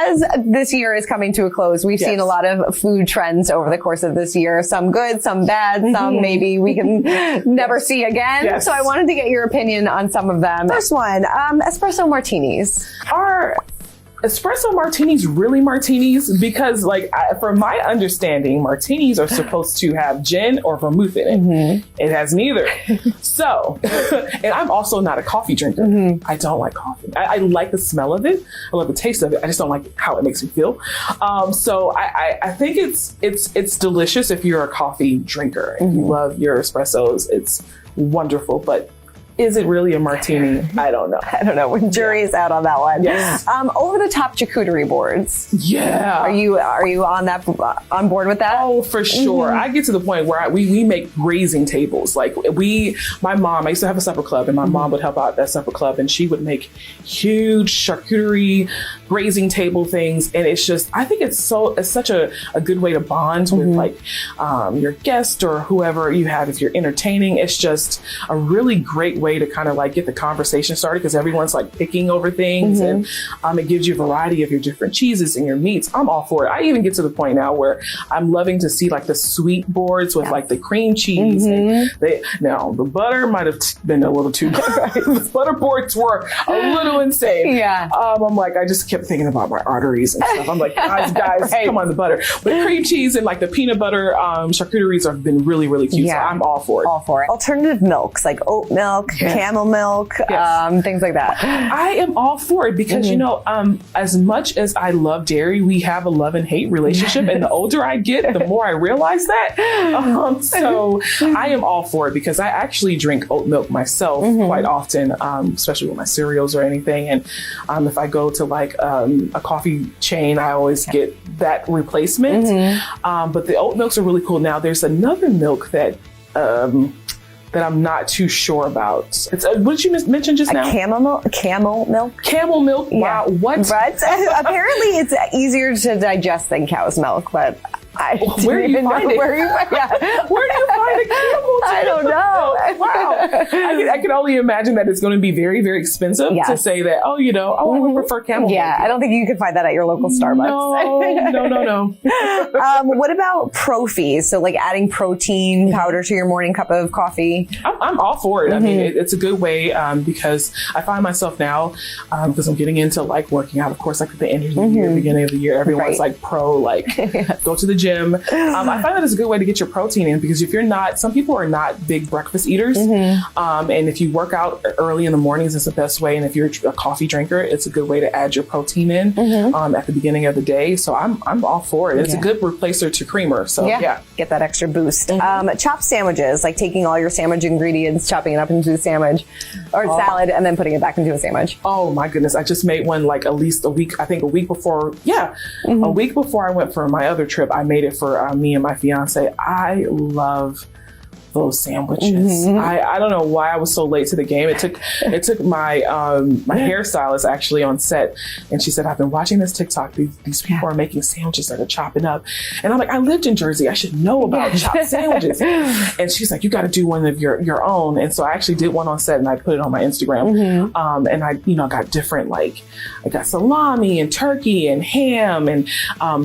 as this year is coming to a close, we've seen a lot of food trends over the course of this year. Some good, some bad, some maybe we can never see again. So I wanted to get your opinion on some of them. First one, espresso martinis. Are espresso martinis really martinis? Because from my understanding, martinis are supposed to have gin or vermouth in it. It has neither. So, and I'm also not a coffee drinker. I don't like coffee. I like the smell of it. I love the taste of it. I just don't like how it makes me feel. So I think it's delicious if you're a coffee drinker and you love your espressos. It's wonderful, but is it really a martini? I don't know. I don't know. Jury is out on that one. Yes. Over the top charcuterie boards. Yeah. Are you on board with that? Oh, for sure. I get to the point where we make grazing tables. My mom, I used to have a supper club, and my mom would help out that supper club, and she would make huge charcuterie grazing table things. And it's just, I think it's such a good way to bond with your guest or whoever you have if you're entertaining. It's just a really great way to kind of get the conversation started, because everyone's picking over things, and it gives you a variety of your different cheeses and your meats. I'm all for it. I even get to the point now where I'm loving to see the sweet boards with the cream cheese. And now the butter might have been a little too the butter boards were a little insane. I just kept thinking about my arteries and stuff. I'm guys, come on, the butter. But cream cheese and the peanut butter charcuteries have been really, really cute. So I'm all for it. All for it. Alternative milks like oat milk, camel milk, things like that. I am all for it because, as much as I love dairy, we have a love and hate relationship. And the older I get, the more I realize that. So I am all for it because I actually drink oat milk myself quite often, especially with my cereals or anything. And if I go to a coffee chain, I always get that replacement. But the oat milks are really cool. Now, there's another milk that I'm not too sure about. It's what did you mention just now? Camel milk. Camel milk. Wow. What? But apparently it's easier to digest than cow's milk, but where do you find it? Where do you find a camel? I don't know. Wow. I can only imagine that it's going to be very, very expensive to say that, I would prefer camel milk. I don't think you can find that at your local Starbucks. No. What about Profi? So adding protein powder to your morning cup of coffee? I'm all for it. I mean, it's a good way because I find myself now, because I'm getting into working out, of course, at the end of the year, beginning of the year, everyone's go to the gym. I find that it's a good way to get your protein in, because if you're not, some people are not big breakfast eaters. And if you work out early in the mornings, it's the best way. And if you're a coffee drinker, it's a good way to add your protein in at the beginning of the day. So I'm all for it. It's a good replacer to creamer. So get that extra boost. Chopped sandwiches, taking all your sandwich ingredients, chopping it up into a sandwich or salad, and then putting it back into a sandwich. Oh my goodness. I just made one at least a week, I think a week before. A week before I went for my other trip, I made it for me and my fiance. I love those sandwiches. I don't know why I was so late to the game. It took my my hairstylist actually on set, and she said, I've been watching this TikTok. These people are making sandwiches that are chopping up. And I'm I lived in Jersey. I should know about chopped sandwiches. And she's like, you got to do one of your own. And so I actually did one on set, and I put it on my Instagram. And I got different, I got salami and turkey and ham and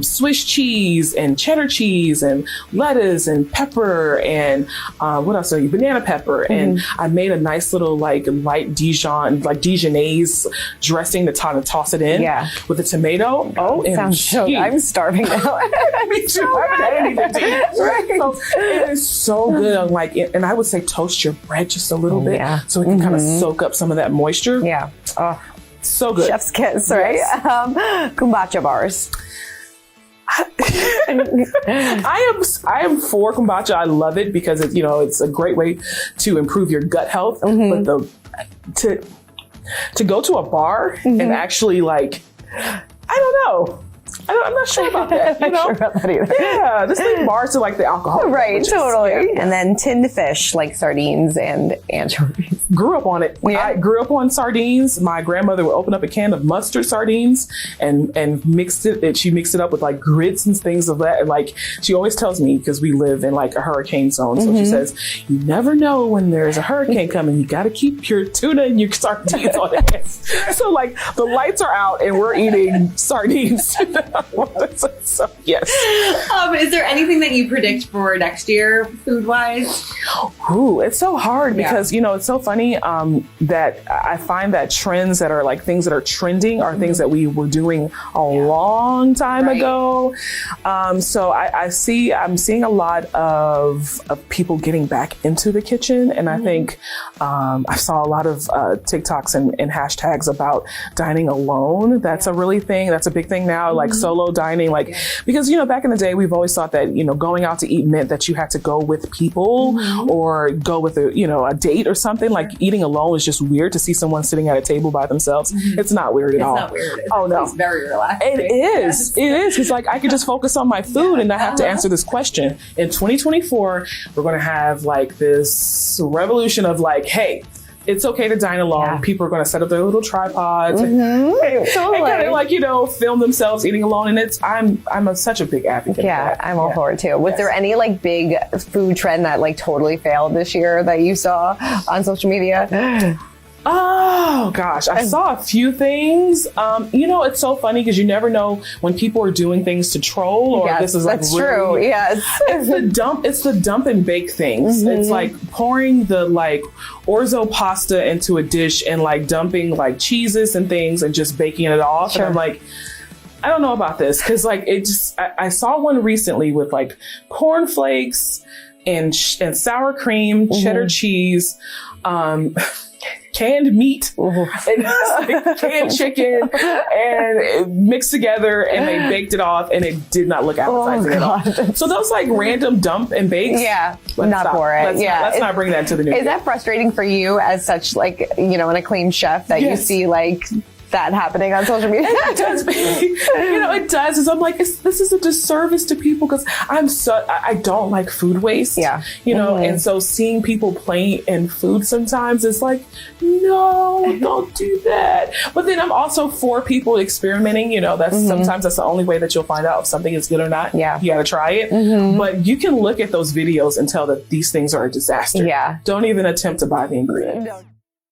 Swiss cheese and cheddar cheese and lettuce and pepper and what else are you? Banana pepper. And I made a nice little light Dijonnaise dressing to toss it in with a tomato. Oh, it sounds so good. I'm starving now. Me too. I haven't had anything to eat. So it is so good. And I would say toast your bread just a little bit so it can kind of soak up some of that moisture. So good. Chef's kiss, right? Yes. Kombucha bars. I am for kombucha. I love it because it's a great way to improve your gut health. But to go to a bar and actually I don't know. I'm not sure about that. I'm not sure about that either. Yeah, just leave bars to the alcohol. Right, totally. And then tinned fish like sardines and anchovies. grew up on it. Yeah. I grew up on sardines. My grandmother would open up a can of mustard sardines and mixed it. And she mixed it up with like grits and things of that. And like, she always tells me, because we live in like a hurricane zone. So she says, you never know when there's a hurricane coming. You got to keep your tuna and your sardines on hand. So like the lights are out and we're eating sardines. So yes. Is there anything that you predict for next year, food wise? Ooh, it's so hard because, you know, it's so funny that I find that trends that are like things that are trending are things that we were doing a long time ago. So I'm seeing a lot of people getting back into the kitchen. And I think I saw a lot of TikToks and hashtags about dining alone. That's a really thing. That's a big thing now, like solo dining, like, because, you know, back in the day, we've always thought that, you know, going out to eat meant that you had to go with people or go with a date or something. Like eating alone is just weird to see someone sitting at a table by themselves. It's not weird at all. It's not weird. Oh no. It's very relaxing. It is. It is. It's like I could just focus on my food and not have to answer this question. In 2024, we're going to have like this revolution of like, hey, it's okay to dine alone. Yeah. People are going to set up their little tripods and kind of like, you know, film themselves eating alone. And I'm such a big advocate. Yeah, of that. I'm all for it too. Was there any like big food trend that like totally failed this year that you saw on social media? Oh gosh, I saw a few things. You know, it's so funny because you never know when people are doing things to troll or this is like that's really, true. Yes, it's the dump and bake things. It's like pouring the like orzo pasta into a dish and like dumping like cheeses and things and just baking it off. And I'm like, I don't know about this because like it just I saw one recently with like cornflakes and sour cream, cheddar cheese. Canned meat and like canned chicken and mixed together, and they baked it off, and it did not look appetizing at all. So those like random dump and bakes, not for it. Let's not bring that to the new year. Is that frustrating for you as such, like, you know, an acclaimed chef that you see like that happening on social media? It does. You know, it does. It's, I'm like, this is a disservice to people because I don't like food waste. Yeah. You know, and so seeing people play in food sometimes is like, no, don't do that. But then I'm also for people experimenting. You know, sometimes that's the only way that you'll find out if something is good or not. Yeah. You got to try it. But you can look at those videos and tell that these things are a disaster. Yeah. Don't even attempt to buy the ingredient.